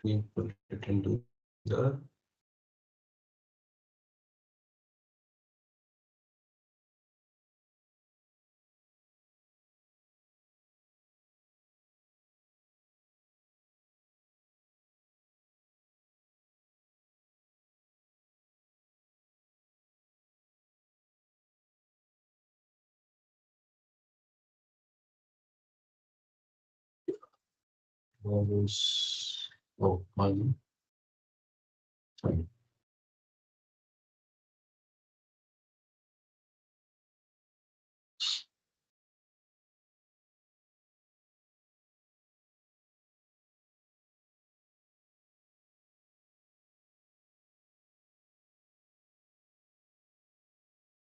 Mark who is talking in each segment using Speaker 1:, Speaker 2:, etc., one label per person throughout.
Speaker 1: We put it into the values. Oh, one. Fine.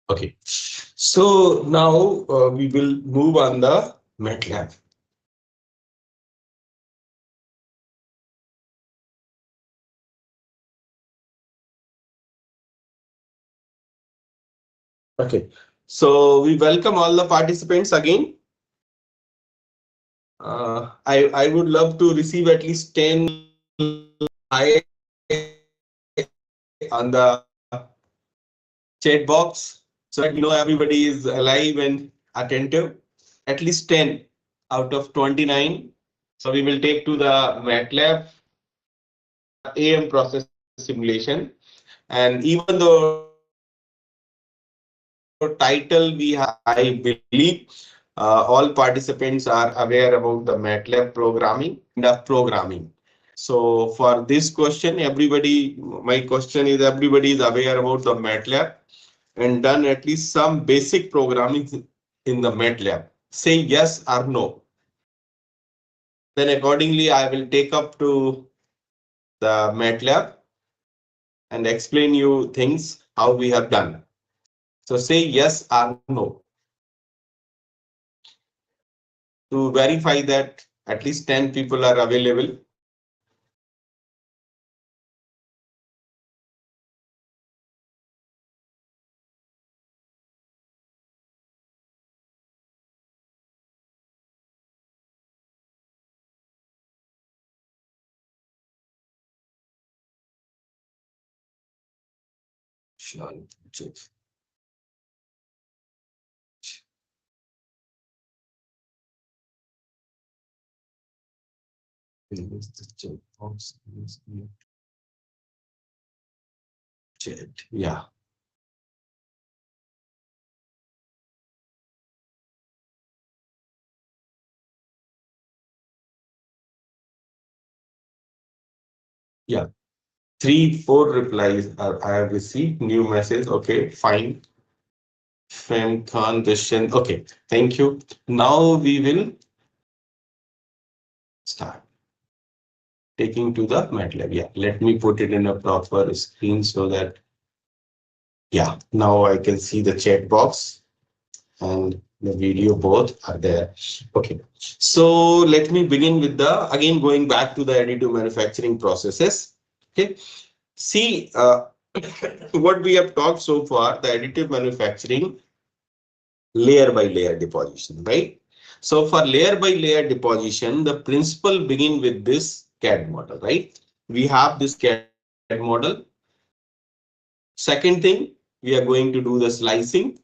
Speaker 1: Okay. So now we will move on the MATLAB. Okay. So we welcome all the participants again. I would love to receive at least 10 I on the chat box so that we know everybody is alive and attentive. At least 10 out of 29. So we will take to the MATLAB AM process simulation. And even though title we have, I believe all participants are aware about the MATLAB programming and of programming. So for this question, everybody, my question is everybody is aware about the MATLAB and done at least some basic programming in the MATLAB. Say yes or no. Then accordingly, I will take up to the MATLAB and explain you things how we have done. So say yes or no to verify that at least 10 people are available. Sure. Chat. Yeah. Yeah. 3, 4 replies are I have received. New message. Okay, fine. Fem Khan Dushyant. Okay, thank you. Now we will start taking to the MATLAB. Yeah, let me put it in a proper screen so that, yeah, now I can see the chat box and the video both are there. Okay, so let me begin with the, again, going back to the additive manufacturing processes. Okay, see what we have talked so far, the additive manufacturing layer by layer deposition, right? So for layer by layer deposition, the principle begin with this CAD model, right? We have this CAD model. Second thing, we are going to do the slicing.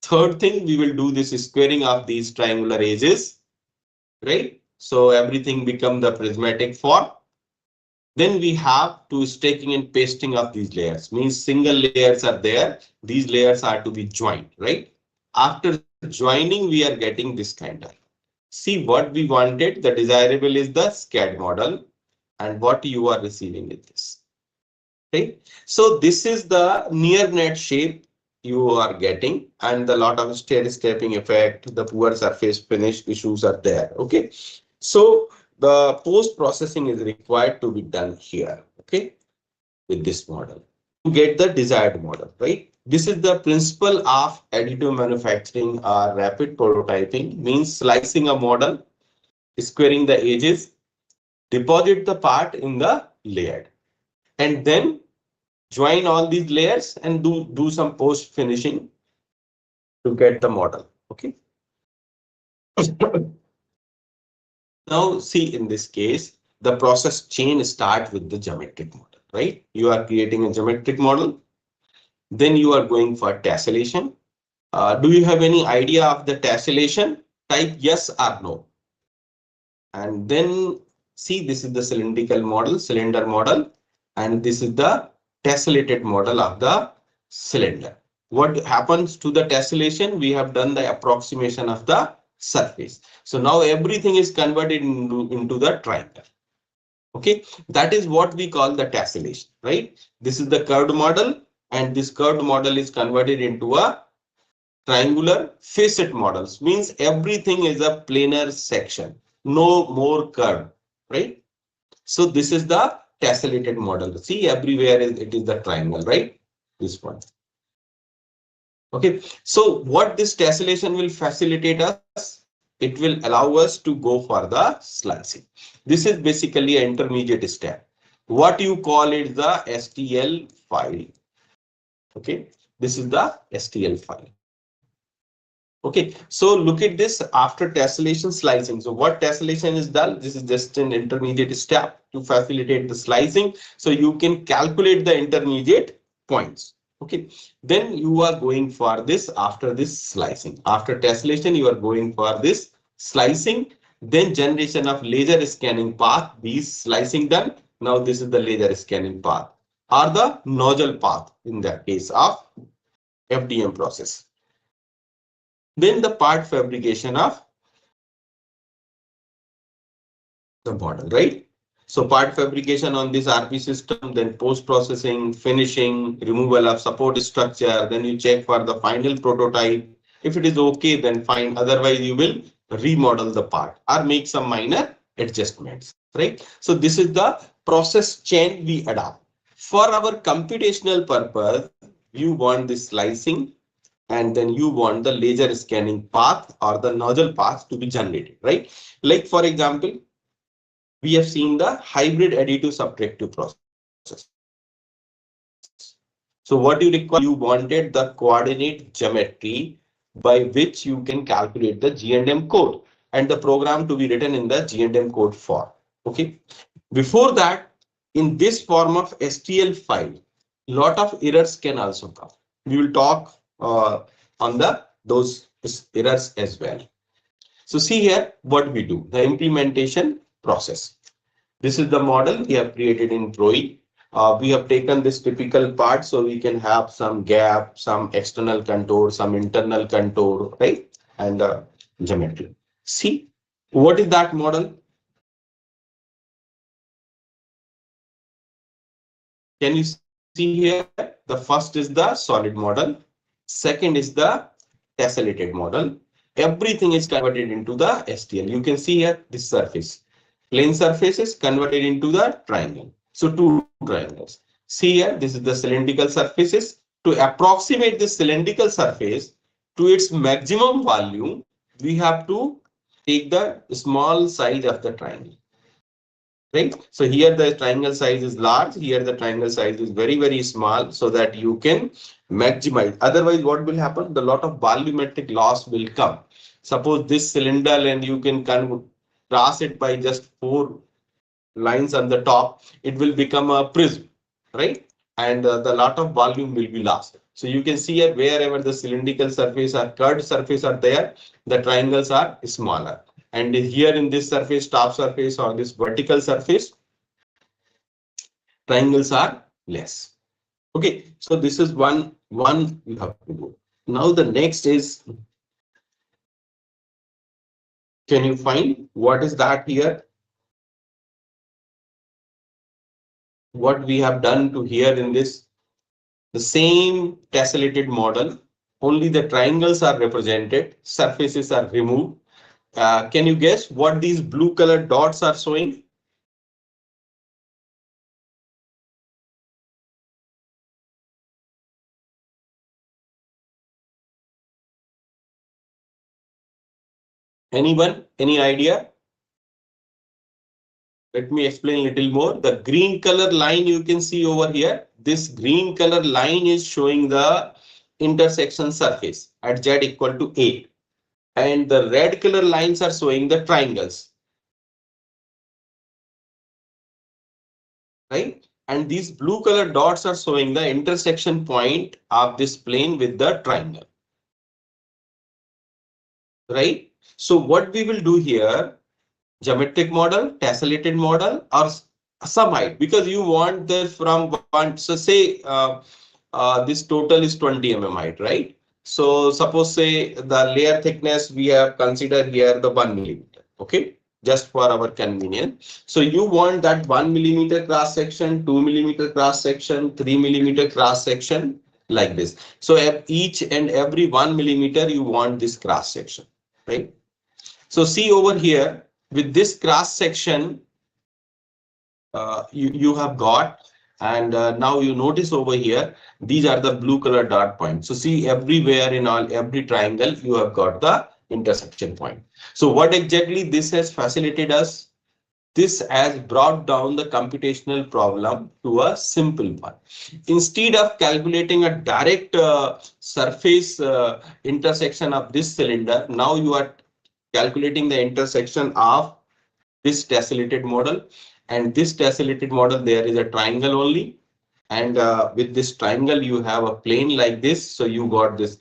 Speaker 1: Third thing, we will do this squaring of these triangular edges, right? So everything become the prismatic form. Then we have to stacking and pasting of these layers, means single layers are there. These layers are to be joined, right? After joining, we are getting this kind of. See what we wanted, the desirable is the SCAD model and what you are receiving is this. Okay, so this is the near net shape you are getting and the lot of stair-stepping effect, the poor surface finish issues are there. Okay, so the post processing is required to be done here. Okay, with this model to get the desired model, right? This is the principle of additive manufacturing or rapid prototyping, means slicing a model, squaring the edges, deposit the part in the layered, and then join all these layers and do some post finishing to get the model. Okay. Now see in this case, the process chain starts with the geometric model, right? You are creating a geometric model, then you are going for tessellation. Do you have any idea of the tessellation? Type yes or no. And then see, this is the cylindrical model, cylinder model, and this is the tessellated model of the cylinder. What happens to the tessellation? We have done the approximation of the surface. So now everything is converted into the triangle. Okay, that is what we call the tessellation, right? This is the curved model, and this curved model is converted into a triangular facet models, means everything is a planar section, no more curve, right? So this is the tessellated model. See, everywhere it is the triangle, right? This one. Okay, so what this tessellation will facilitate us? It will allow us to go for the slicing. This is basically an intermediate step. What you call it the STL file. Okay, this is the STL file. Okay, so look at this after tessellation slicing. So what tessellation is done? This is just an intermediate step to facilitate the slicing. So you can calculate the intermediate points. Okay, then you are going for this after this slicing. After tessellation, you are going for this slicing, then generation of laser scanning path. These slicing done. Now this is the laser scanning path or the nozzle path in the case of FDM process. Then the part fabrication of the model, right? So part fabrication on this RP system, then post-processing, finishing, removal of support structure, then you check for the final prototype. If it is okay, then fine. Otherwise, you will remodel the part or make some minor adjustments, right? So this is the process chain we adopt. For our computational purpose, you want this slicing, and then you want the laser scanning path or the nozzle path to be generated, right? Like for example, we have seen the hybrid additive subtractive process. So what you require, you wanted the coordinate geometry by which you can calculate the G&M code and the program to be written in the G&M code form. Okay. Before that, in this form of STL file, lot of errors can also come. We will talk on those errors as well. So see here what we do, the implementation process. This is the model we have created in Pro-E. We have taken this typical part so we can have some gap, some external contour, some internal contour, right? And geometry. See, what is that model? Can you see here? The first is the solid model. Second is the tessellated model. Everything is converted into the STL. You can see here this surface. Plane surface is converted into the triangle. So two triangles. See here, this is the cylindrical surfaces. To approximate this cylindrical surface to its maximum volume, we have to take the small size of the triangle. Right? So here the triangle size is large, here the triangle size is very, very small so that you can maximize. Otherwise, what will happen? The lot of volumetric loss will come. Suppose this cylinder and you can cross it by just 4 lines on the top, it will become a prism, right? And the lot of volume will be lost. So you can see here wherever the cylindrical surface or curved surface are there, the triangles are smaller. And here in this surface, top surface or this vertical surface, triangles are less. Okay, so this is one you have to do. Now the next is, can you find what is that here? What we have done to here in this, the same tessellated model, only the triangles are represented, surfaces are removed. Can you guess what these blue colored dots are showing? Anyone? Any idea? Let me explain a little more. The green color line you can see over here. This green color line is showing the intersection surface at Z equal to A. And the red color lines are showing the triangles. right? And these blue color dots are showing the intersection point of this plane with the triangle, right? So what we will do here, geometric model, tessellated model, or some height, because you want this from one. So say this total is 20 mm height, right? So suppose say the layer thickness we have considered here the 1 millimeter, okay? Just for our convenience. So you want that 1 millimeter cross section, 2 millimeter cross section, 3 millimeter cross section like this. So at each and every 1 millimeter you want this cross section, right? So see over here with this cross section you have got, and now you notice over here these are the blue color dot points. So see everywhere in all every triangle you have got the intersection point. So what exactly this has facilitated us? This has brought down the computational problem to a simple one. Instead of calculating a direct surface intersection of this cylinder, now you are calculating the intersection of this tessellated model, and this tessellated model there is a triangle only, and with this triangle you have a plane like this. So you got this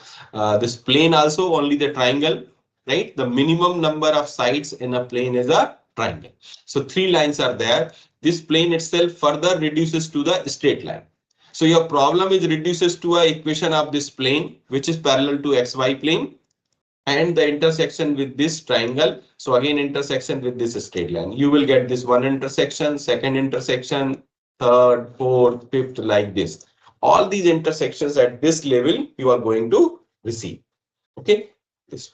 Speaker 1: this plane also only the triangle, right? The minimum number of sides in a plane is a triangle. So three lines are there. This plane itself further reduces to the straight line. So your problem is reduces to a equation of this plane which is parallel to xy plane and the intersection with this triangle. So again intersection with this straight line. You will get this one intersection, second intersection, third, fourth, fifth, like this. All these intersections at this level you are going to receive. Okay. This.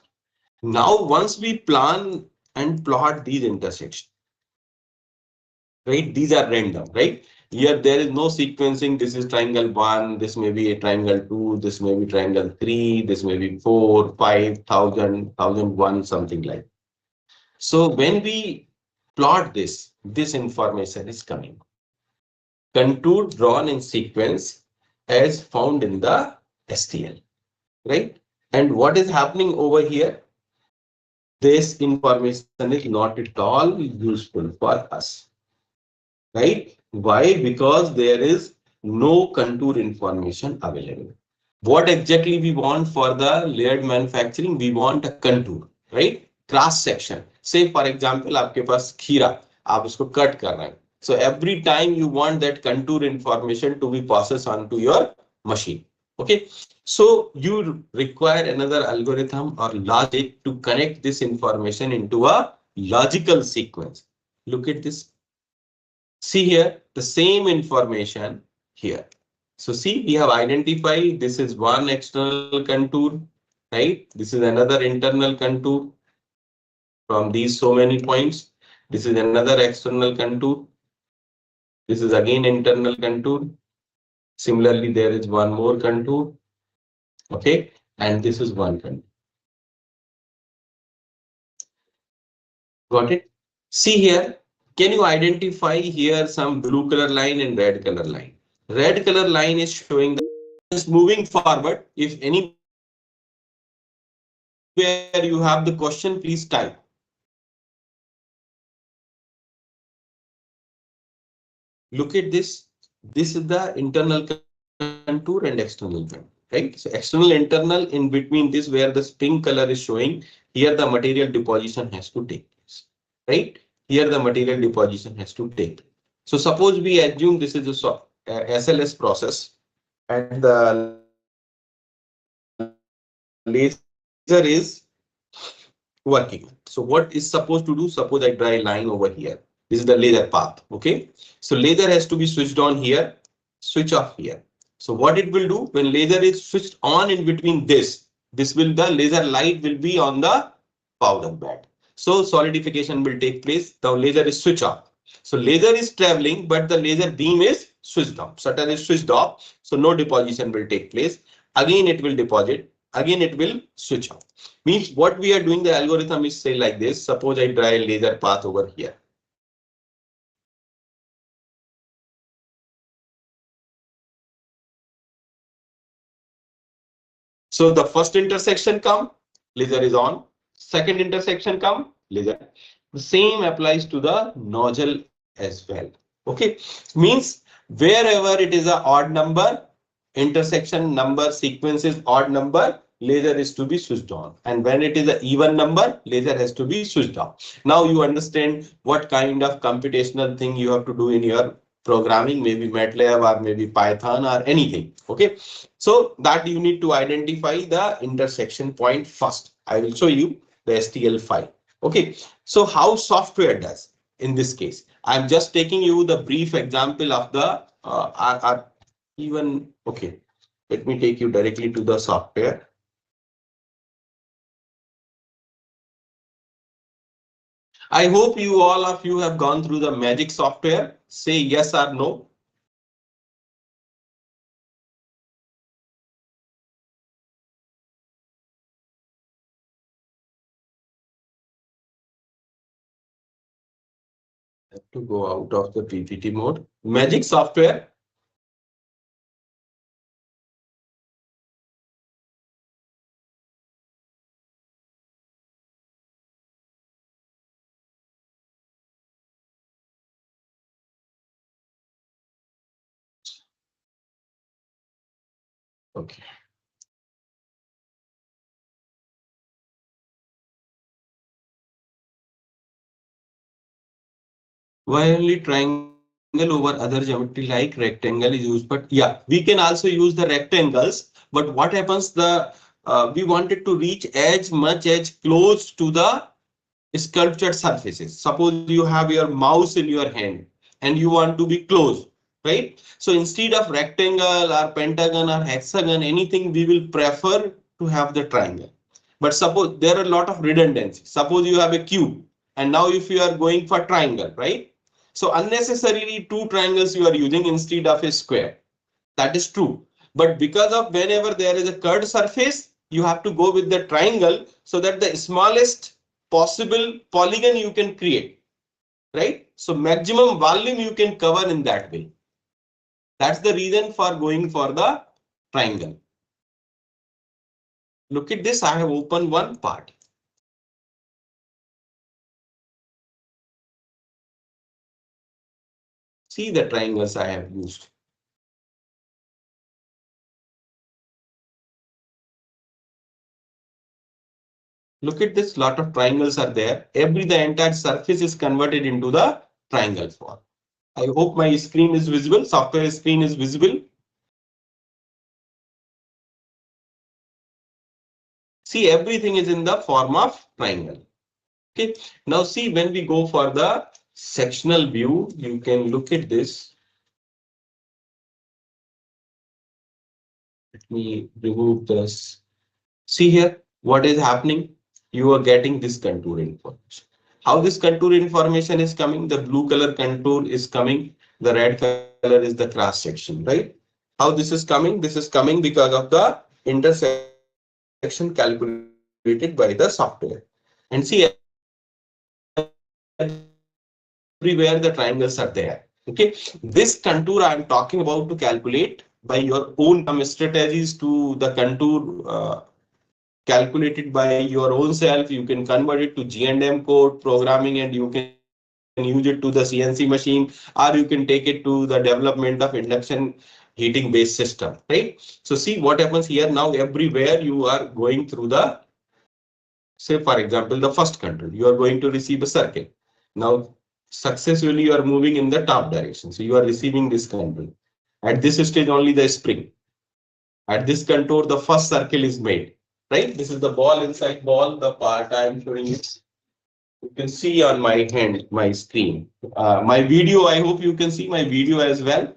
Speaker 1: Now once we plan and plot these intersections, right? These are random, right? Here there is no sequencing. This is triangle 1, this may be a triangle 2, this may be triangle 3, this may be 4, 5, 1001, something like. So when we plot this information is coming. Contour drawn in sequence as found in the STL, right? And what is happening over here? This information is not at all useful for us. Right? Why? Because there is no contour information available. What exactly we want for the layered manufacturing? We want a contour, right? Cross section. Say for example, आपके पास खीरा, आप उसको cut कर रहे हैं. So every time you want that contour information to be processed onto your machine. Okay. So you require another algorithm or logic to connect this information into a logical sequence. Look at this. See here, the same information here. So see, we have identified this is one external contour, right? This is another internal contour from these so many points. This is another external contour. This is again internal contour. Similarly, there is one more contour. Okay, and this is one contour. Got it? See here, can you identify here some blue color line and red color line? Red color line is showing the just moving forward. If anywhere you have the question, please type. Look at this. This is the internal contour and external contour, right? So external, internal, in between this where the pink color is showing, here the material deposition has to take place, right? Here the material deposition has to take place. So suppose we assume this is a SLS process and the laser is working. So what is supposed to do? Suppose I draw a line over here. This is the laser path. Okay. So laser has to be switched on here, switch off here. So what it will do when laser is switched on in between this will the laser light will be on the powder bed. So solidification will take place. The laser is switched off. So laser is traveling, but the laser beam is switched off. Shutter is switched off. So no deposition will take place. Again, it will deposit. Again, it will switch off. Means what we are doing, the algorithm is say like this. Suppose I draw a laser path over here. So the first intersection come, laser is on. Second intersection come, laser. The same applies to the nozzle as well. Okay, means wherever it is a odd number, intersection number sequence is odd number, laser is to be switched on. And when it is an even number, laser has to be switched off. Now you understand what kind of computational thing you have to do in your programming, maybe MATLAB or maybe Python or anything. Okay, so that you need to identify the intersection point first. I will show you the STL file. Okay, so how software does in this case? I'm just taking you the brief example of the even okay. Let me take you directly to the software. I hope you all of you have gone through the magic software. Say yes or no. I have to go out of the PPT mode. Magic software. Okay. Why only triangle over other geometry like rectangle is used? But yeah, we can also use the rectangles. But what happens? We wanted to reach as much as close to the sculptured surfaces. Suppose you have your mouse in your hand and you want to be close, right? So instead of rectangle or pentagon or hexagon, anything we will prefer to have the triangle. But suppose there are a lot of redundancy. Suppose you have a cube and now if you are going for triangle, right? So unnecessarily two triangles you are using instead of a square. That is true. But because of whenever there is a curved surface, you have to go with the triangle so that the smallest possible polygon you can create, right? So maximum volume you can cover in that way. That's the reason for going for the triangle. Look at this. I have opened one part. See the triangles I have used. Look at this. Lot of triangles are there. The entire surface is converted into the triangle form. I hope my screen is visible. Software screen is visible. See, everything is in the form of triangle. Okay. Now see, when we go for the sectional view, you can look at this. Let me remove this. See here, what is happening? You are getting this contour information. How this contour information is coming? The blue color contour is coming. The red color is the cross section, right? How this is coming? This is coming because of the intersection calculated by the software. And see, everywhere the triangles are there. Okay, this contour I am talking about to calculate by your own some strategies to the contour calculated by your own self. You can convert it to G&M code programming and you can use it to the CNC machine, or you can take it to the development of induction heating based system, right? So see what happens here. Now everywhere you are going through the, say for example, the first control, you are going to receive a circle. Now successfully you are moving in the top direction. So you are receiving this control. At this stage only the spring. At this contour, the first circle is made, right? This is the ball inside ball, the part I am showing you. You can see on my hand, my screen. My video, I hope you can see my video as well.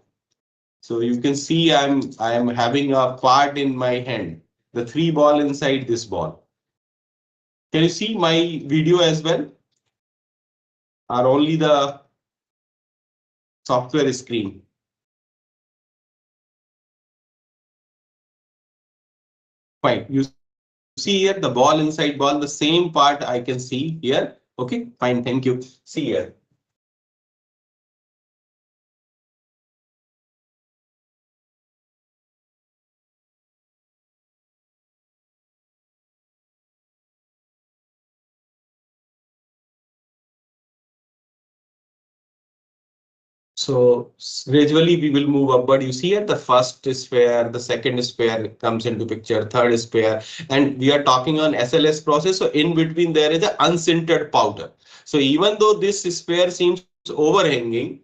Speaker 1: So you can see I'm having a part in my hand, the three ball inside this ball. Can you see my video as well? Or only the software screen? Fine. You see here the ball inside ball, the same part I can see here. Okay, fine. Thank you. See here. So gradually we will move upward. You see here the first sphere, the second sphere comes into picture, third sphere, and we are talking on SLS process. So in between there is an unsintered powder. So even though this sphere seems overhanging,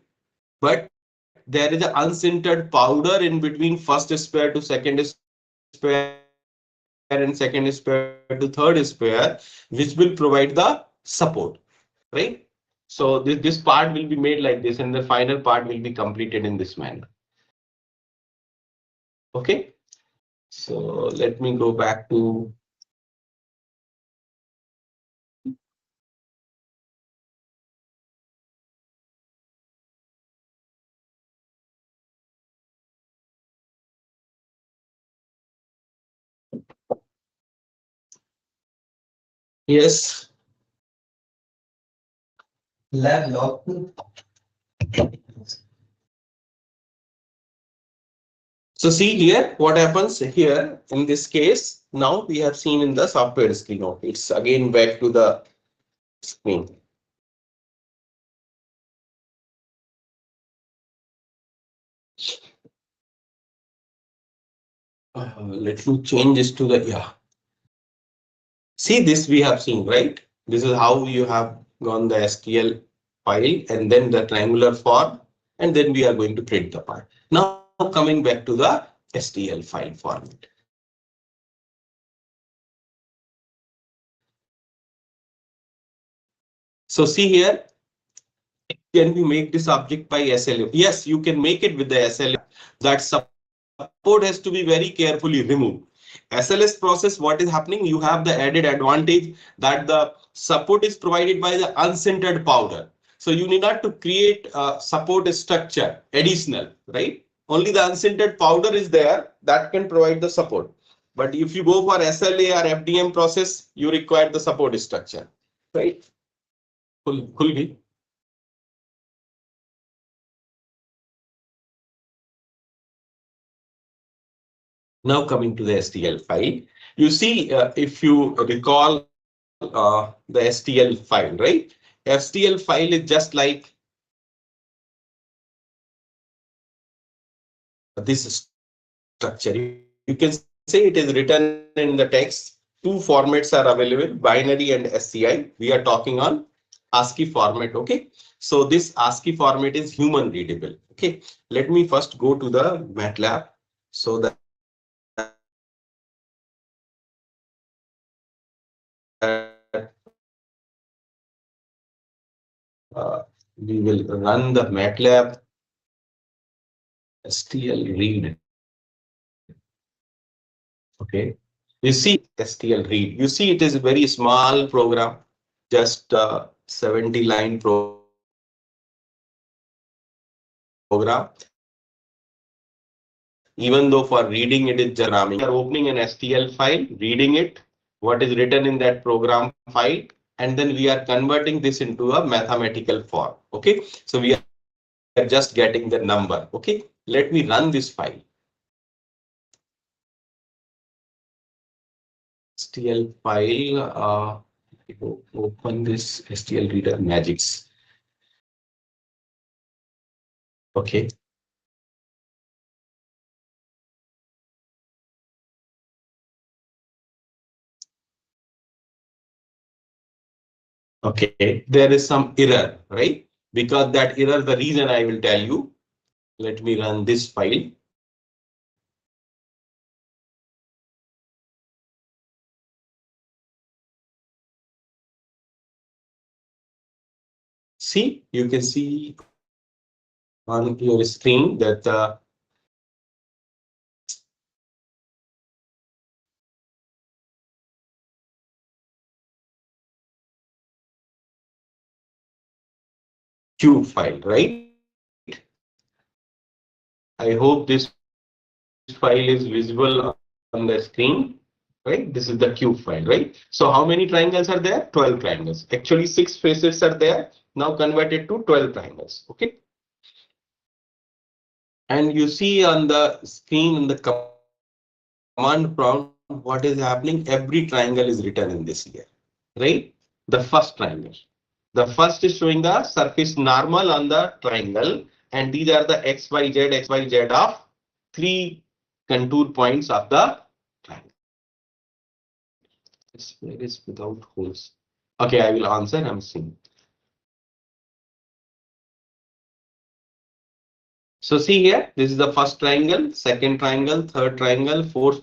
Speaker 1: but there is an unsintered powder in between first sphere to second sphere and second sphere to third sphere, which will provide the support, right? So this part will be made like this, and the final part will be completed in this manner. Okay. So let me go back to yes. Lab log. So see here what happens here in this case. Now we have seen in the software screen. Okay, it's again back to the screen. Let me change this to the yeah. See this we have seen, right? This is how you have gone the STL file and then the triangular form, and then we are going to print the part. Now coming back to the STL file format. So see here, can we make this object by SLA? Yes, you can make it with the SLA. That support has to be very carefully removed. SLS process, what is happening? You have the added advantage that the support is provided by the unsintered powder. So you need not to create a support structure additional, right? Only the unsintered powder is there that can provide the support. But if you go for SLA or FDM process, you require the support structure, right? Cool. Now coming to the STL file, you see if you recall the STL file, right? STL file is just like this structure. You can say it is written in the text. Two formats are available, binary and SCI. We are talking on ASCII format. Okay. So this ASCII format is human readable. Okay. Let me first go to the MATLAB so that we will run the MATLAB STL read. Okay. You see STL read. You see it is a very small program, just 70 line program. Even though for reading it is just programming. We are opening an STL file, reading it, what is written in that program file, and then we are converting this into a mathematical form. Okay. So we are just getting the number. Okay. Let me run this file. STL file. Open this STL reader magics. Okay. Okay. There is some error, right? Because that error, the reason I will tell you. Let me run this file. See, you can see on your screen that Q file, right? I hope this file is visible on the screen, right? This is the Q file, right? So how many triangles are there? 12 triangles. Actually, 6 faces are there. Now converted to 12 triangles. Okay. And you see on the screen in the command prompt, what is happening? Every triangle is written in this here, right? The first triangle. The first is showing the surface normal on the triangle, and these are the XYZ of three contour points of the triangle. Where is without holes? Okay, I will answer. I'm seeing. So see here, this is the first triangle, second triangle, third triangle, fourth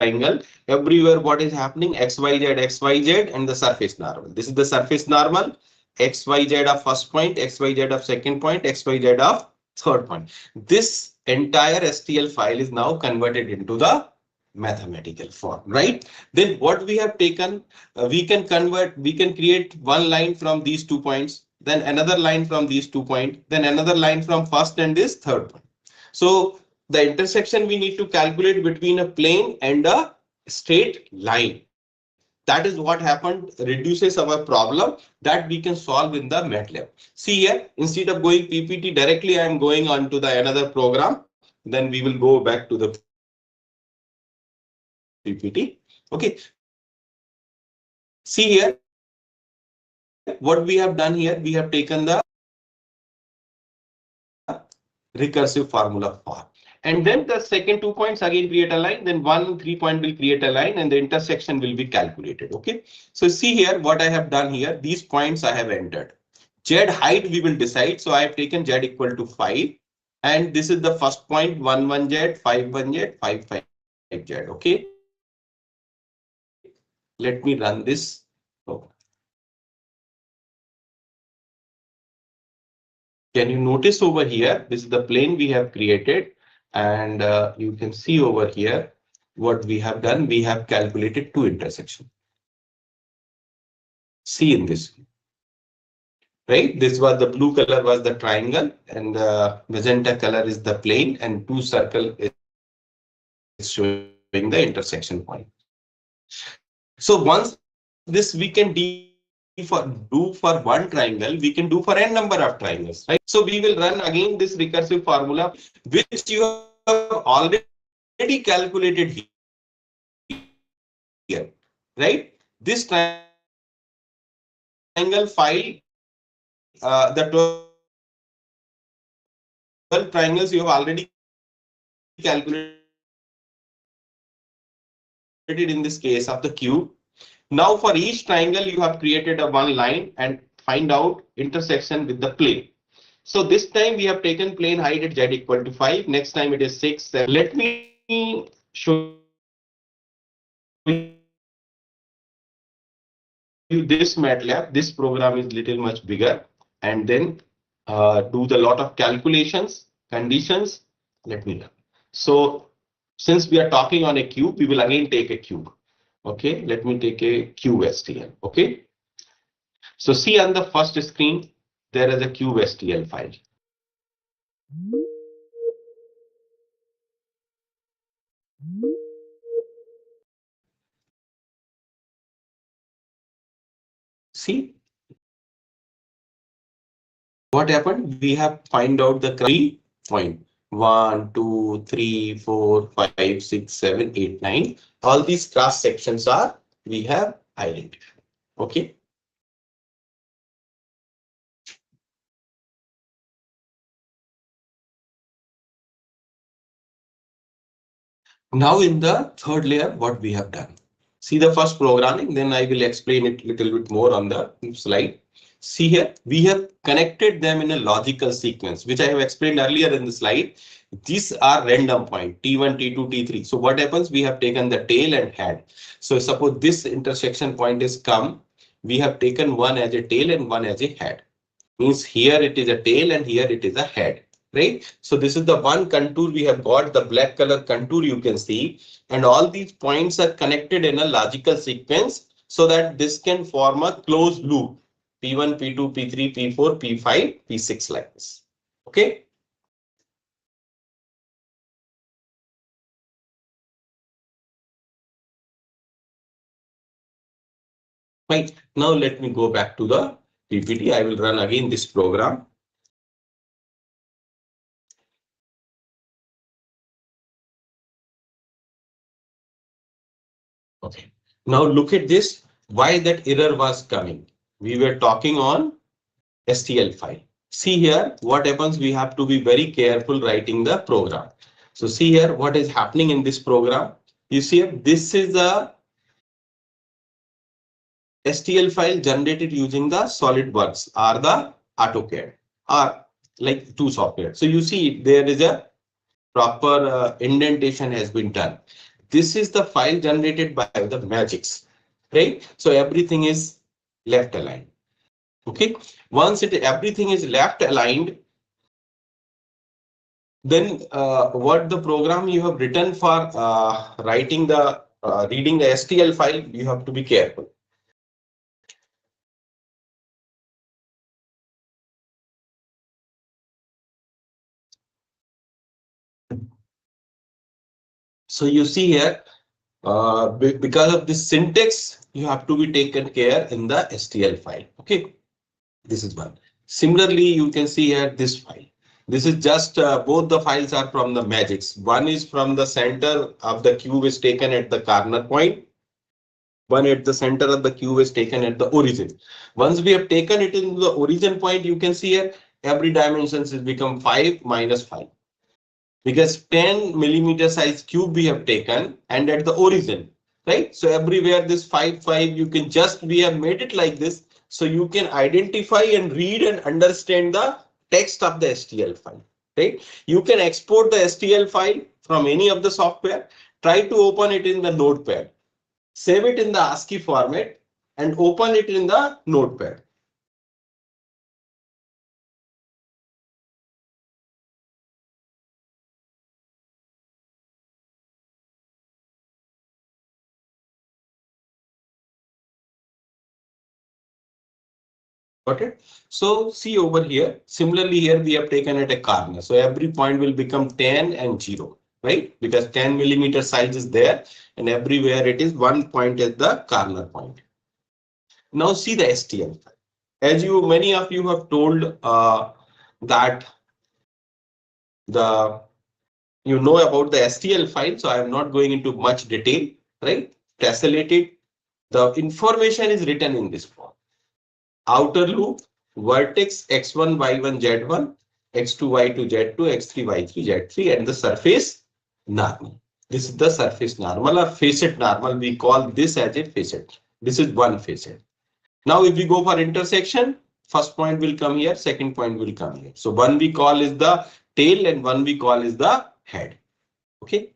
Speaker 1: triangle. Everywhere what is happening? XYZ, and the surface normal. This is the surface normal. XYZ of first point, XYZ of second point, XYZ of third point. This entire STL file is now converted into the mathematical form, right? Then what we have taken, we can convert, we can create one line from these 2 points, then another line from these 2 points, then another line from first and this third point. So the intersection we need to calculate between a plane and a straight line. That is what happened, reduces our problem that we can solve in the MATLAB. See here, instead of going PPT directly, I am going on to the another program. Then we will go back to the PPT. Okay, see here, what we have done here, we have taken the recursive formula for. And then the second 2 points again create a line, then 1 and 3 point will create a line and the intersection will be calculated. Okay. So see here what I have done here, these points I have entered. Z height we will decide. So I have taken Z equal to 5. And this is the first point 1 1 Z, 5 1 Z, 5 5 Z. Okay. Let me run this. Oh. Can you notice over here, this is the plane we have created, and you can see over here what we have done. We have calculated two intersections. See in this, right? This was the blue color was the triangle, and the magenta color is the plane, and two circle is showing the intersection point. So once this we can do for one triangle, we can do for n number of triangles, right? So we will run again this recursive formula, which you have already calculated here, right? This triangle file, the 12 triangles you have already calculated in this case of the cube. Now for each triangle you have created a one line and find out intersection with the plane. So this time we have taken plane height at Z equal to 5. Next time it is 6, 7, 8, 9. Let me show you here. This MATLAB, this program is little much bigger, and then do the lot of calculations, conditions. Let me run. So since we are talking on a cube, we will again take a cube. Okay, let me take a cube STL. Okay, so see on the first screen, there is a cube STL file. See what happened? We have find out the 3 point 1, 2, 3, 4, 5, 6, 7, 8, 9. All these cross sections are we have identified. Okay. Now in the third layer, what we have done. See the first programming, then I will explain it a little bit more on the slide. See here, we have connected them in a logical sequence, which I have explained earlier in the slide. These are random point T1, T2, T3. So what happens? We have taken the tail and head. So suppose this intersection point is come, we have taken one as a tail and one as a head. Means here it is a tail and here it is a head. Right? So this is the one contour we have got, the black color contour you can see, and all these points are connected in a logical sequence so that this can form a closed loop. P1, P2, P3, P4, P5, P6 like this. Okay. Right. Now let me go back to the PPT. I will run again this program. Okay. Now look at this. Why that error was coming? We were talking on STL file. see here what happens. We have to be very careful writing the program. So see here what is happening in this program. You see here, this is the STL file generated using the SolidWorks or the AutoCAD or like two software. So you see there is a proper indentation has been done. This is the file generated by the Magics, right? So everything is left aligned. Okay. Once everything is left aligned, then what the program you have written for writing the reading the STL file, you have to be careful. So you see here, because of this syntax, you have to be taken care in the STL file. Okay, this is one. Similarly, you can see here this file. This is just both the files are from the Magics. One is from the center of the cube is taken at the corner point. One at the center of the cube is taken at the origin. Once we have taken it in the origin point, you can see here every dimensions has become 5 minus 5. Because 10 millimeter size cube we have taken and at the origin, right? So everywhere this 5 you can just, we have made it like this. So you can identify and read and understand the text of the STL file, right? You can export the STL file from any of the software, try to open it in the notepad, save it in the ASCII format and open it in the notepad. Got it? So see over here, similarly here we have taken at a corner. So every point will become 10 and 0, right? Because 10 millimeter size is there and everywhere it is 1 point at the corner point. Now see the STL file. As you, many of you have told that the you know about the STL file, so I am not going into much detail, right? Tessellated, the information is written in this form. Outer loop, vertex x1, y1, z1, x2, y2, z2, x3, y3, z3, and the surface normal. This is the surface normal or facet normal. We call this as a facet. This is one facet. Now, if we go for intersection, first point will come here, second point will come here. So one we call is the tail and one we call is the head. Okay.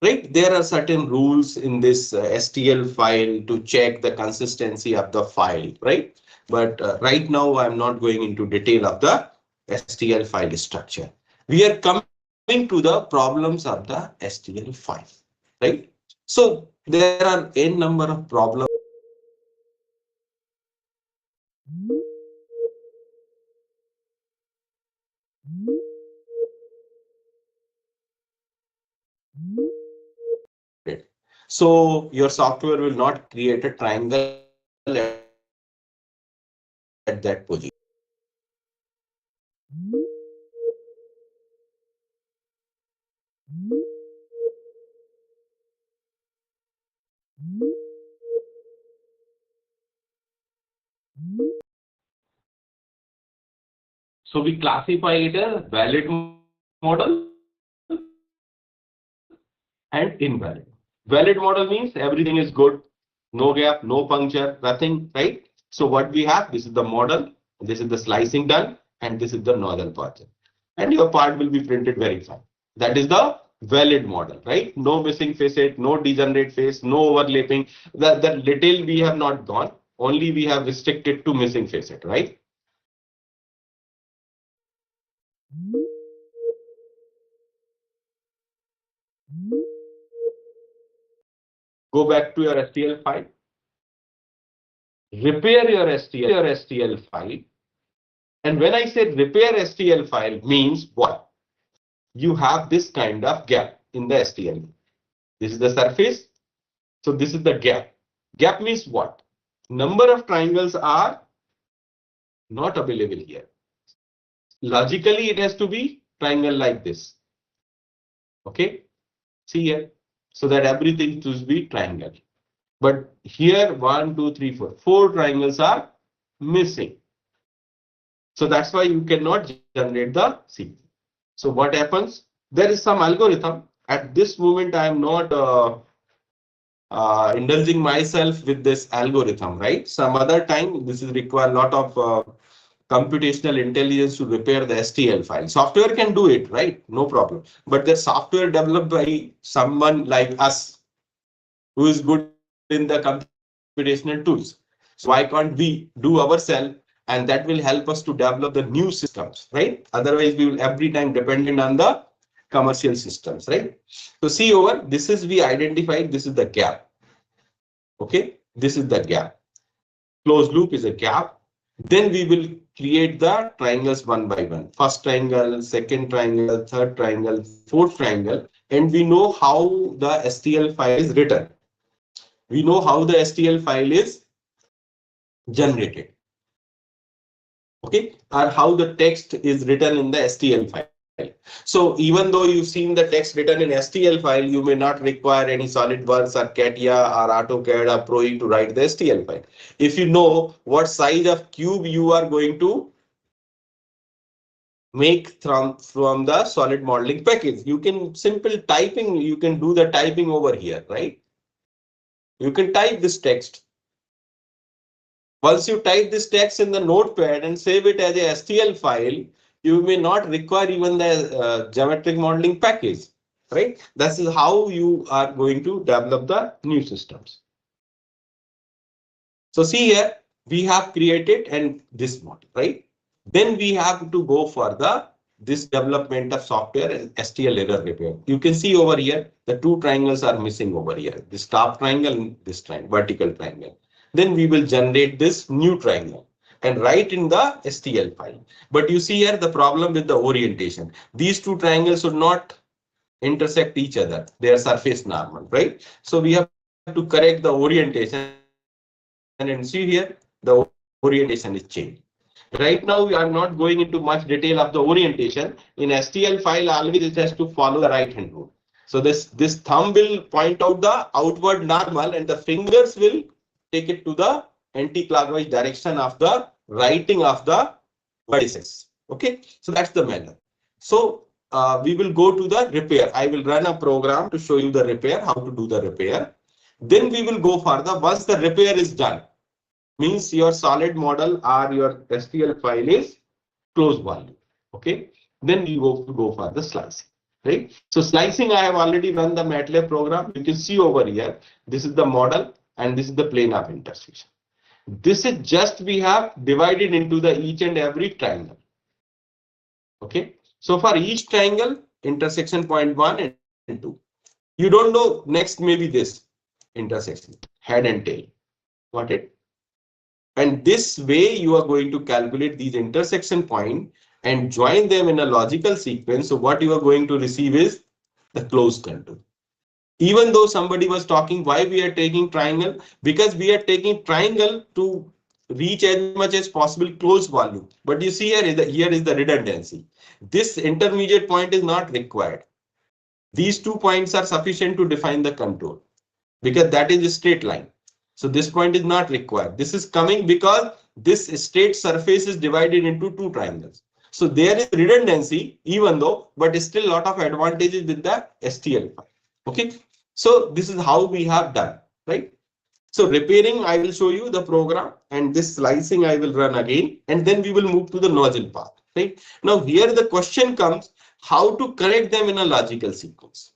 Speaker 1: Right, there are certain rules in this STL file to check the consistency of the file, right? But right now I'm not going into detail of the STL file structure. We are coming to the problems of the STL file, right? So there are n number of problems. So your software will not create a triangle at that position. So we classify it as valid model and invalid. Valid model means everything is good, no gap, no puncture, nothing, right? So what we have, this is the model, this is the slicing done, and this is the nozzle portion. And your part will be printed very fine. That is the valid model, right? No missing facet, no degenerate face, no overlapping. The little we have not gone, only we have restricted to missing facet, right? Go back to your STL file, repair your STL file. And when I say repair STL file means what? You have this kind of gap in the STL. This is the surface. So this is the gap. Gap means what? Number of triangles are not available here. Logically, it has to be triangle like this. Okay. See here. So that everything should be triangle. But here 1, 2, 3, 4. 4 triangles are missing. So that's why you cannot generate the sequence. So what happens? There is some algorithm. At this moment, I am not indulging myself with this algorithm, right? Some other time, this is require a lot of computational intelligence to repair the STL file. Software can do it, right? No problem. But the software developed by someone like us who is good in the computational tools. So why can't we do ourselves? And that will help us to develop the new systems, right? Otherwise, we will every time dependent on the commercial systems, right? So see over, this is we identified, this is the gap. Okay, this is the gap. Closed loop is a gap. Then we will create the triangles one by one. First triangle, second triangle, third triangle, fourth triangle, and we know how the STL file is written. We know how the STL file is generated. Okay, or how the text is written in the STL file. So even though you've seen the text written in STL file, you may not require any SolidWorks or CATIA or AutoCAD or Pro E to write the STL file. If you know what size of cube you are going to make from the solid modeling package, you can simple typing, you can do the typing over here, right? You can type this text. Once you type this text in the notepad and save it as a STL file, you may not require even the geometric modeling package, right? This is how you are going to develop the new systems. So see here, we have created and this model, right? Then we have to go for this development of software and STL error repair. You can see over here, the two triangles are missing over here. This top triangle and this triangle, vertical triangle. Then we will generate this new triangle and write in the STL file. But you see here the problem with the orientation. These two triangles should not intersect each other. They are surface normal, right? So we have to correct the orientation and see here the orientation is changed. Right now, I'm not going into much detail of the orientation. In STL file, always it has to follow the right hand rule. So this thumb will point out the outward normal and the fingers will take it to the anti-clockwise direction of the writing of the vertices. Okay, so that's the manner. So we will go to the repair. I will run a program to show you the repair, how to do the repair. Then we will go for the, once the repair is done, means your solid model or your STL file is closed volume. Okay, then we go for the slicing. Right. So slicing, I have already run the MATLAB program. You can see over here, this is the model and this is the plane of intersection. This is just we have divided into the each and every triangle. Okay. So for each triangle, intersection point 1 and 2. You don't know next maybe this intersection, head and tail. Got it? And this way you are going to calculate these intersection point and join them in a logical sequence. So what you are going to receive is the closed contour. Even though somebody was talking why we are taking triangle, because we are taking triangle to reach as much as possible closed volume. But you see here is the redundancy. This intermediate point is not required. These 2 points are sufficient to define the contour because that is a straight line. So this point is not required. This is coming because this straight surface is divided into 2 triangles. So there is redundancy even though, but still a lot of advantages with the STL file. Okay. So this is how we have done, right? So repairing, I will show you the program, and this slicing I will run again, and then we will move to the nozzle path, right? Now here the question comes, how to connect them in a logical sequence.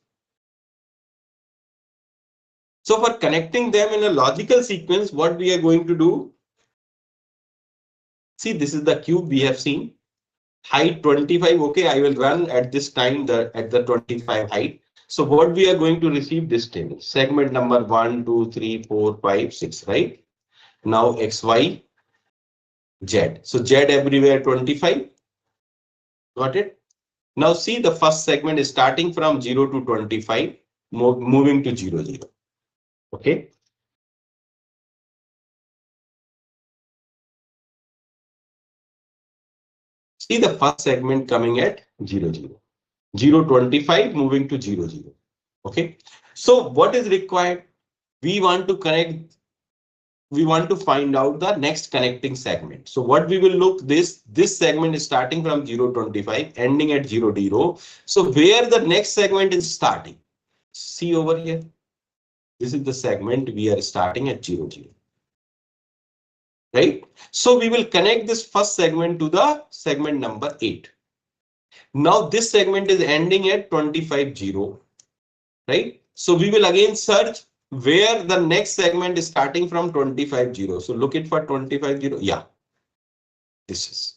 Speaker 1: So for connecting them in a logical sequence, what we are going to do? See, this is the cube we have seen. Height 25. Okay, I will run at this time at the 25 height. So what we are going to receive this table, segment number 1, 2, 3, 4, 5, 6, right? Now XY, Z. So Z everywhere 25. Got it? Now see the first segment is starting from 0 to 25, moving to 0, 0. Okay. See the first segment coming at 0, 0. 0, 25 moving to 0, 0. Okay. So what is required? We want to connect we want to find out the next connecting segment. So what we will look, this segment is starting from 025, ending at 00. So where the next segment is starting? See over here. This is the segment we are starting at 00. Right? So we will connect this first segment to the segment number 8. Now this segment is ending at 25.0. Right? So we will again search where the next segment is starting from 25.0. So look it for 25.0. Yeah, this is.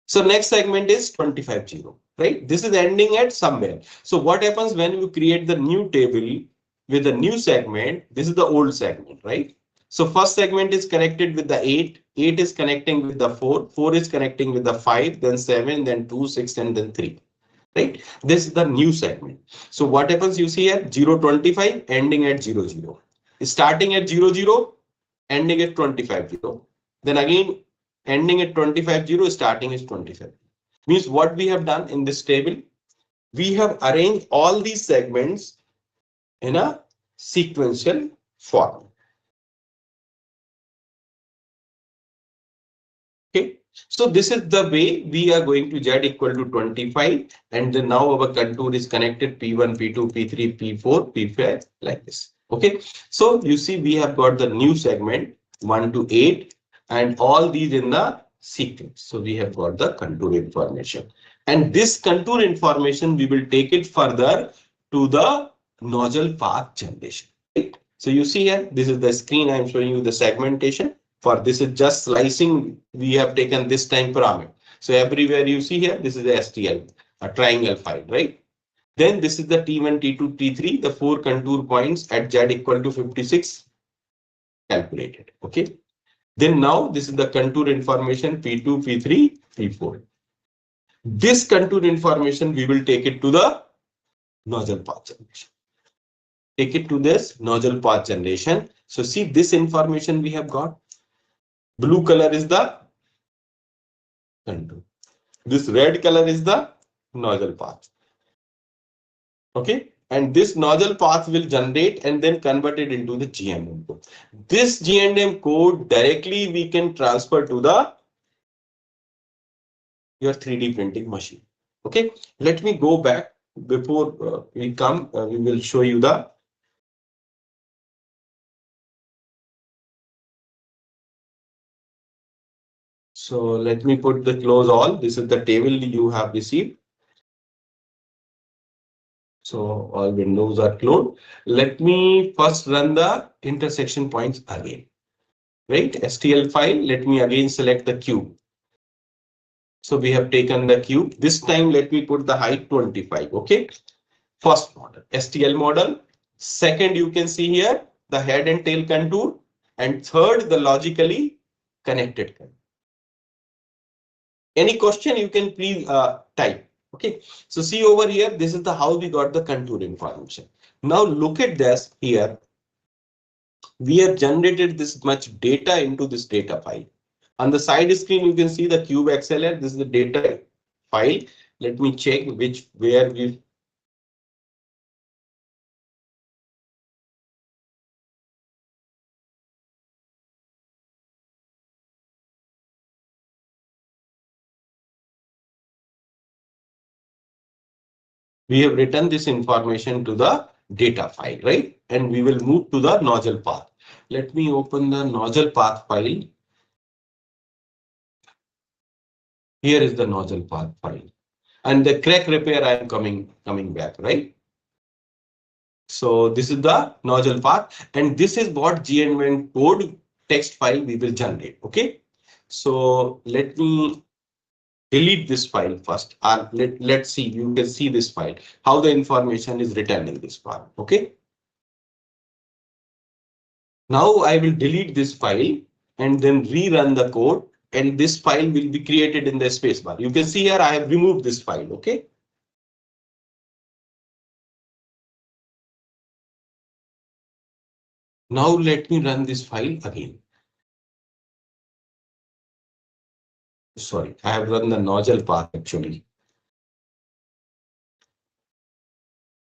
Speaker 1: So next segment is 25.0, right? This is ending at somewhere. So what happens when you create the new table with the new segment? This is the old segment, right? So first segment is connected with the 8, 8 is connecting with the 4, 4 is connecting with the 5, then 7, then 2, 6, and then 3. Right? This is the new segment. So what happens? You see here 025 ending at 00. Starting at 00, ending at 25.0. Then again ending at 25.0, starting is 25. Means what we have done in this table, we have arranged all these segments in a sequential form. Okay, so this is the way we are going to Z equal to 25, and then now our contour is connected P1, P2, P3, P4, P5 like this. Okay, so you see we have got the new segment 1 to 8 and all these in the sequence. So we have got the contour information, and this contour information we will take it further to the nozzle path generation. Right? So you see here, this is the screen. I am showing you the segmentation. For this is just slicing, we have taken this time parameter. So everywhere you see here, this is the STL, a triangle file, right? Then this is the T1, T2, T3, the 4 contour points at Z equal to 56 calculated. Okay. Then now this is the contour information P2, P3, P4. This contour information we will take it to the nozzle path generation. Take it to this nozzle path generation. So see this information we have got. Blue color is the contour. This red color is the nozzle path. Okay, and this nozzle path will generate and then convert it into the GNM code. This GNM code directly we can transfer to the your 3D printing machine. Okay, let me go back before we come. We will show you the. So let me put the close all. This is the table you have received. So all windows are closed. Let me first run the intersection points again. Right, STL file. Let me again select the cube. So we have taken the cube. This time let me put the height 25. Okay. First model, STL model. Second, you can see here the head and tail contour. And third, the logically connected contour. Any question you can please type. Okay. So see over here, this is the how we got the contour information. Now look at this here. We have generated this much data into this data file. On the side screen, you can see the cube XLR. This is the data file. Let me check where we have written this information to the data file, right? And we will move to the nozzle path. Let me open the nozzle path file. Here is the nozzle path file. And the crack repair I am coming back, right? So this is the nozzle path, and this is what GNM code text file we will generate. Okay. So let me delete this file first. Let's see, you can see this file, how the information is written in this file. Okay. Now I will delete this file and then rerun the code, and this file will be created in the spacebar. You can see here I have removed this file. Okay. Now let me run this file again. Sorry, I have run the nozzle path actually.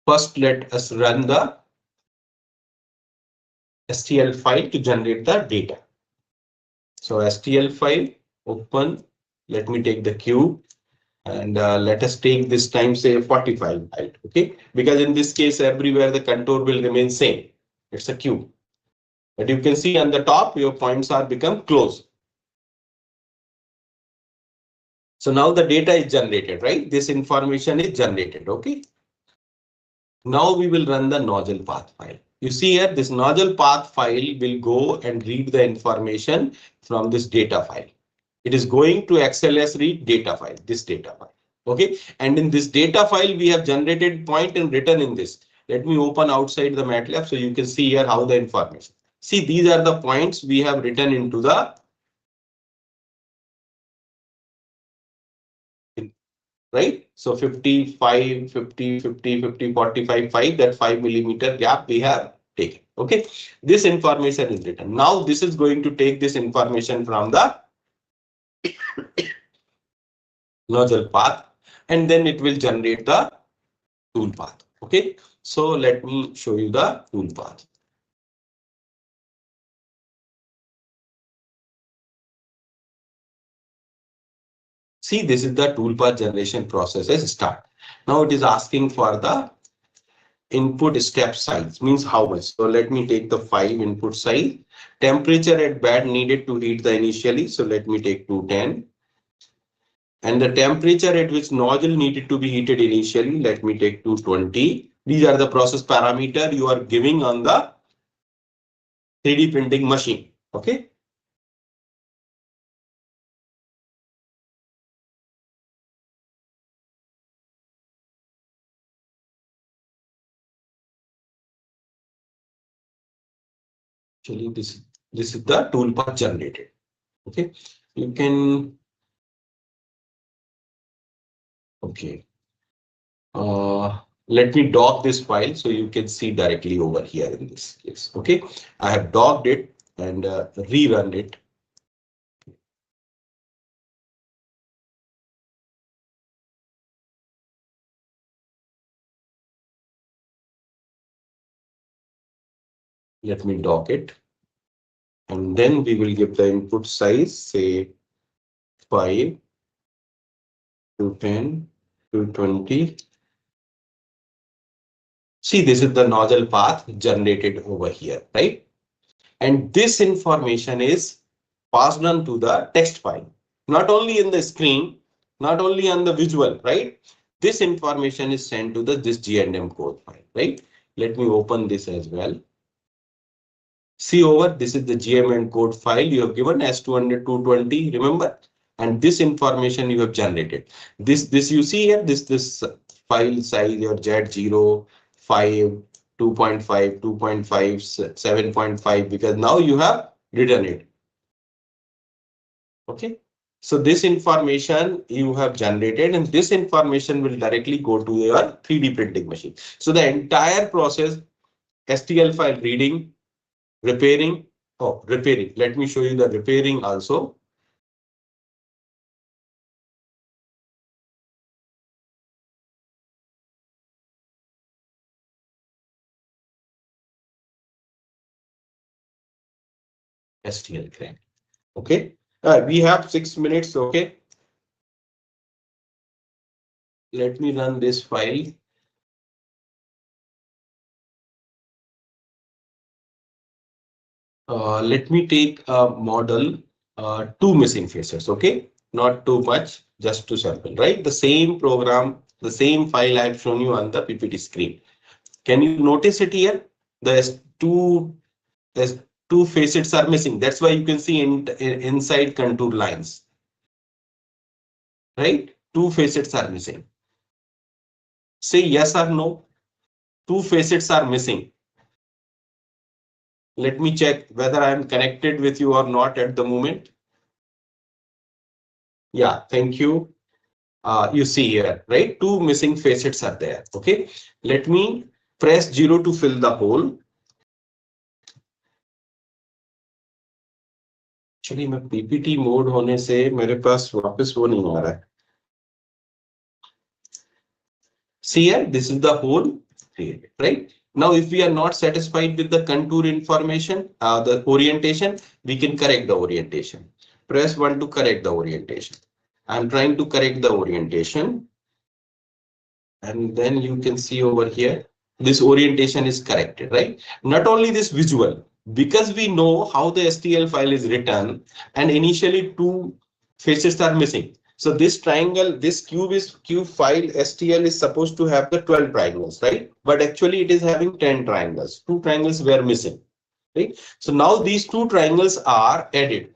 Speaker 1: First, let us run the STL file to generate the data. So STL file, open, let me take the cube and let us take this time say 45 byte, okay? Because in this case, everywhere the contour will remain same. It's a cube. But you can see on the top, your points are become close. So now the data is generated, right? This information is generated, okay? Now we will run the nozzle path file. You see here, this nozzle path file will go and read the information from this data file. It is going to XLS read data file, this data file. Okay. And in this data file, we have generated point and written in this. Let me open outside the MATLAB so you can see here how the information. See, these are the points we have written into the right. So 55, 50, 50, 50, 45, 5, that 5 millimeter gap we have taken. Okay. This information is written. Now this is going to take this information from the nozzle path and then it will generate the tool path. Okay. So let me show you the tool path. See, this is the toolpath generation process is start. Now it is asking for the input step size, means how much. So let me take the 5 input size. Temperature at bed needed to heat the initially. So let me take 210. And the temperature at which nozzle needed to be heated initially, let me take 220. These are the process parameter you are giving on the 3D printing machine. Okay. Actually, this is the toolpath generated. Okay. You can. Okay. Let me dock this file so you can see directly over here in this case. Okay, I have docked it and rerun it. Let me dock it. And then we will give the input size, say 5 to 10 to 20. See, this is the nozzle path generated over here, right? And this information is passed on to the text file, not only in the screen, not only on the visual, right? This information is sent to the this G&M code file, right? Let me open this as well. See over, this is the GMN code file you have given as 200, 220, remember? And this information you have generated. This you see here, this file size, your Z0, 5, 2.5, 2.5, 7.5, because now you have written it. Okay. So this information you have generated and this information will directly go to your 3D printing machine. So the entire process, STL file reading, repairing. Oh, repairing. Let me show you the repairing also. STL crank. Okay. We have 6 minutes. Okay. Let me run this file. Let me take a model, 2 missing faces. Okay. Not too much, just to sample, right? The same program, the same file I have shown you on the PPT screen. Can you notice it here? There's two facets are missing. That's why you can see inside contour lines. Right? 2 facets are missing. Say yes or no. 2 facets are missing. Let me check whether I am connected with you or not at the moment. Yeah, thank you. You see here, right? 2 missing facets are there. Okay. Let me press 0 to fill the hole. Actually, मैं PPT mode होने से मेरे पास वापस वो नहीं आ रहा है. See here, this is the hole created, right? Now, if we are not satisfied with the contour information, the orientation, we can correct the orientation. Press 1 to correct the orientation. I'm trying to correct the orientation. And then you can see over here, this orientation is corrected, right? Not only this visual, because we know how the STL file is written, and initially two faces are missing. So this triangle, this cube file STL is supposed to have the 12 triangles, right? But actually it is having 10 triangles. Two triangles were missing, right? So now these two triangles are added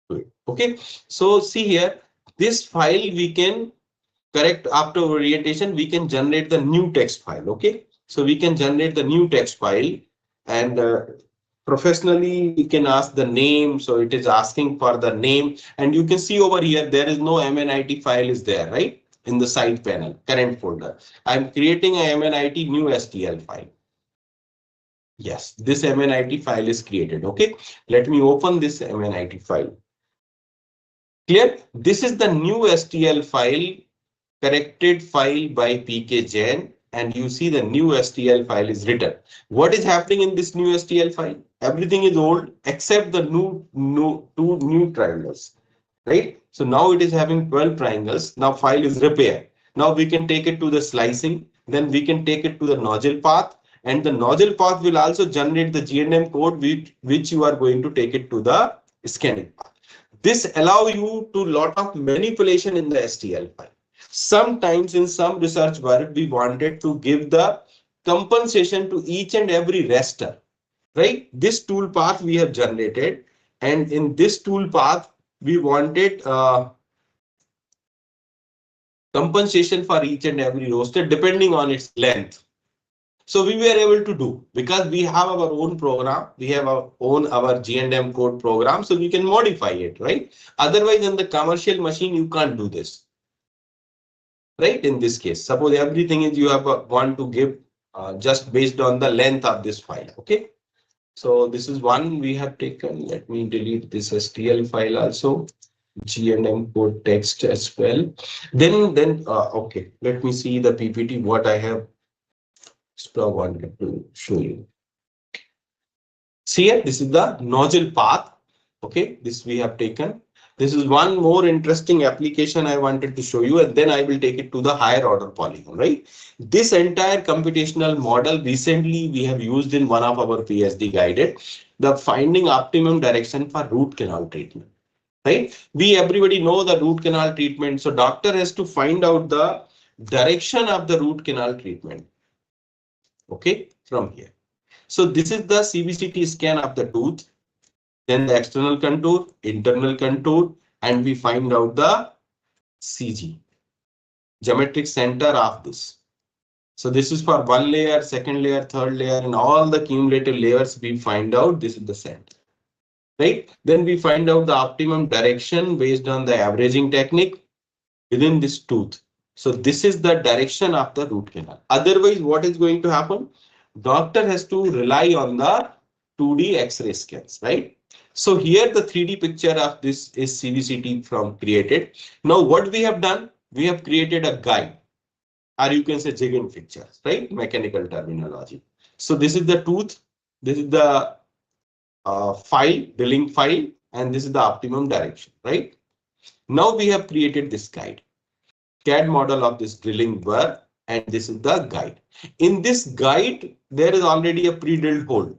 Speaker 1: to it. Okay. So see here, this file we can correct after orientation, we can generate the new text file. Okay, so we can generate the new text file, and professionally we can ask the name. So it is asking for the name, and you can see over here there is no MNIT file is there, right? In the side panel, current folder. I'm creating a MNIT new STL file. Yes, this MNIT file is created. Okay, let me open this MNIT file. Clear? This is the new STL file, corrected file by PK Jain, and you see the new STL file is written. What is happening in this new STL file? Everything is old except the two new triangles, right? So now it is having 12 triangles. Now file is repaired. Now we can take it to the slicing. Then we can take it to the nozzle path, and the nozzle path will also generate the G&M code which you are going to take it to the scanning path. This allow you to lot of manipulation in the STL file. Sometimes in some research work, we wanted to give the compensation to each and every raster, right? This tool path we have generated, and in this tool path, we wanted compensation for each and every roster depending on its length. So we were able to do, because we have our own program, we have our G&M code program, so we can modify it, right? Otherwise, in the commercial machine, you can't do this, right? In this case, suppose everything is you have want to give just based on the length of this file. Okay, so this is one we have taken. Let me delete this STL file also, G&M code text as well. Then okay, let me see the PPT what I have wanted to show you. See here, this is the nozzle path. Okay, this we have taken. This is one more interesting application I wanted to show you, and then I will take it to the higher order polygon, right? This entire computational model recently we have used in one of our PhD guided, the finding optimum direction for root canal treatment, right? We everybody know the root canal treatment. So doctor has to find out the direction of the root canal treatment. Okay, from here. So this is the CBCT scan of the tooth, then the external contour, internal contour, and we find out the CG, geometric center of this. So this is for one layer, second layer, third layer, and all the cumulative layers we find out this is the center, right? Then we find out the optimum direction based on the averaging technique within this tooth. So this is the direction of the root canal. Otherwise, what is going to happen? Doctor has to rely on the 2D X-ray scans, right? So here the 3D picture of this is CBCT from created. Now what we have done? We have created a guide, or you can say jigging pictures, right? Mechanical terminology. So this is the tooth. This is the file, drilling file, and this is the optimum direction, right? Now we have created this guide. CAD model of this drilling work, and this is the guide. In this guide, there is already a pre-drilled hole.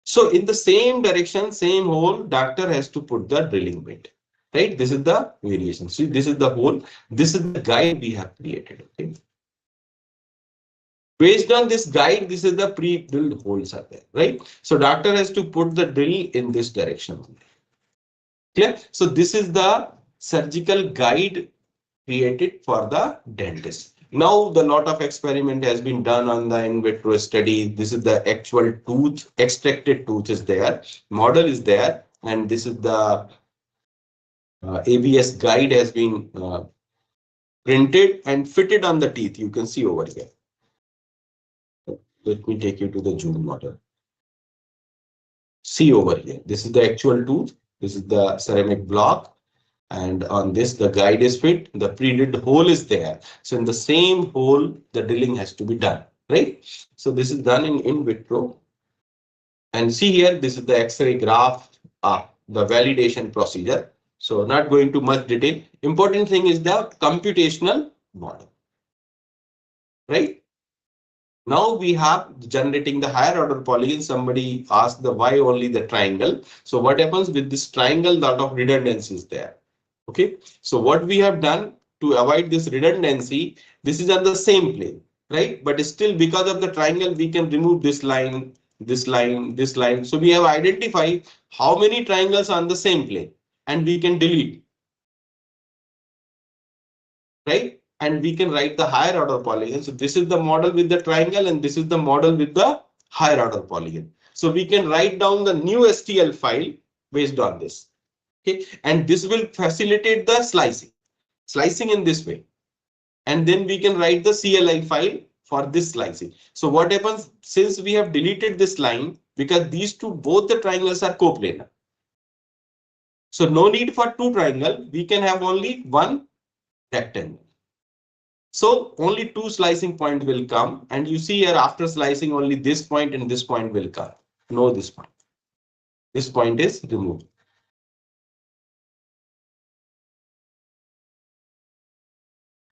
Speaker 1: So in the same direction, same hole, doctor has to put the drilling bit, right? This is the variation. See, this is the hole. This is the guide we have created. Okay. Based on this guide, this is the pre-drilled holes are there, right? So doctor has to put the drill in this direction. Clear? So this is the surgical guide created for the dentist. Now the lot of experiment has been done on the in vitro study. This is the actual tooth, extracted tooth is there, model is there, and this is the ABS guide has been printed and fitted on the teeth. You can see over here. Let me take you to the Zoom model. See over here. This is the actual tooth. This is the ceramic block. And on this, the guide is fit, the pre-drilled hole is there. So in the same hole, the drilling has to be done. right? So this is done in vitro. And see here, this is the X-ray graph, the validation procedure. So not going to much detail. Important thing is the computational model, right? Now we have generating the higher order polygon. Somebody asked the why only the triangle. So what happens with this triangle? Lot of redundancy is there. Okay. So what we have done to avoid this redundancy, this is on the same plane, right? But still because of the triangle, we can remove this line, this line, this line. So we have identified how many triangles are on the same plane and we can delete, right? And we can write the higher order polygon. So this is the model with the triangle and this is the model with the higher order polygon. So we can write down the new STL file based on this. Okay, and this will facilitate the slicing in this way. And then we can write the CLI file for this slicing. So what happens since we have deleted this line because these two, both the triangles are coplanar. So no need for two triangle. We can have only one rectangle. So only two slicing point will come, and you see here after slicing only this point and this point will come. No, this point. This point is removed.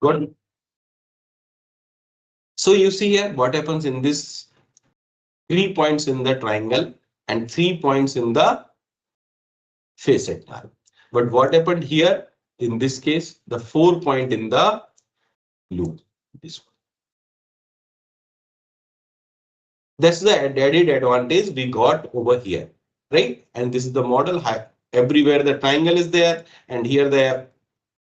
Speaker 1: Good. So you see here what happens in this 3 points in the triangle and 3 points in the facet arc. But what happened here in this case, the 4 point in the loop. This one. That's the added advantage we got over here, right? And this is the model. Everywhere the triangle is there, and here the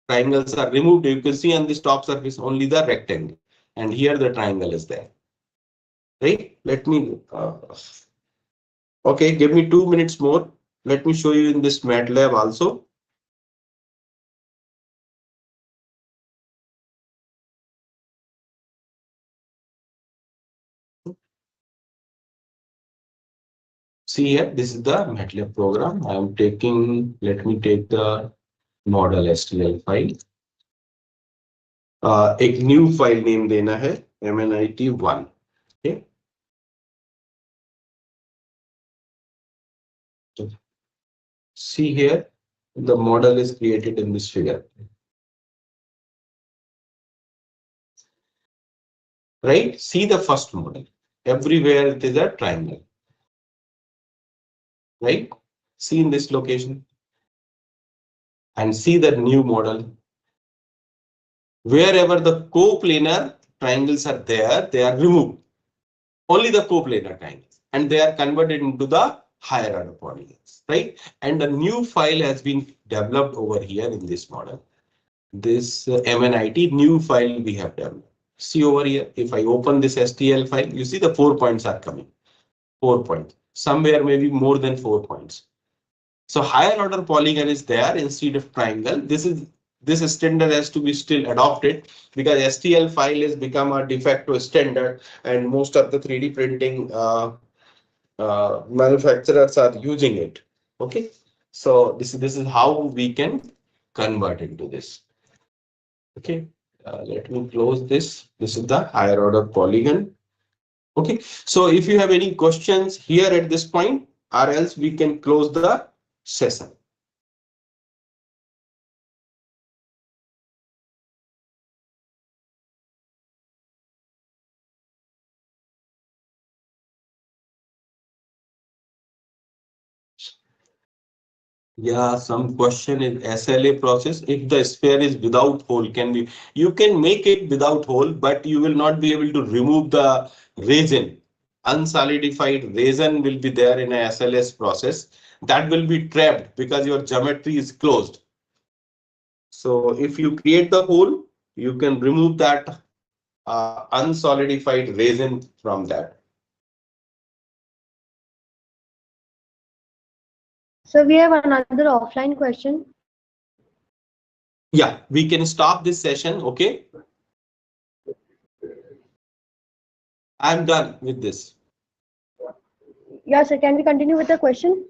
Speaker 1: triangles are removed. You can see on this top surface only the rectangle, and here the triangle is there, right? Let me. Okay, give me 2 minutes more. Let me show you in this MATLAB also. See here, this is the MATLAB program. I am taking, let me take the model STL file. एक new file name देना है MNIT1. Okay. See here, the model is created in this figure. Right? See the first model. Everywhere it is a triangle. Right? See in this location. And see the new model. Wherever the coplanar triangles are there, they are removed. Only the coplanar triangles. And they are converted into the higher order polygons. Right? And a new file has been developed over here in this model. This MNIT new file we have developed. See over here, if I open this STL file, you see the 4 points are coming. 4 points. Somewhere maybe more than 4 points. So higher order polygon is there instead of triangle. This standard has to be still adopted because STL file has become a de facto standard and most of the 3D printing manufacturers are using it. Okay, so this is how we can convert into this. Okay, let me close this. This is the higher order polygon. Okay, so if you have any questions here at this point, or else we can close the session. Yeah, some question is SLA process. If the sphere is without hole, you can make it without hole, but you will not be able to remove the resin. Unsolidified resin will be there in a SLS process. That will be trapped because your geometry is closed. So if you create the hole, you can remove that unsolidified resin from that.
Speaker 2: So we have another offline question.
Speaker 1: Yeah, we can stop this session. Okay. I'm done with this.
Speaker 2: Yeah, sir. Can we continue with the question?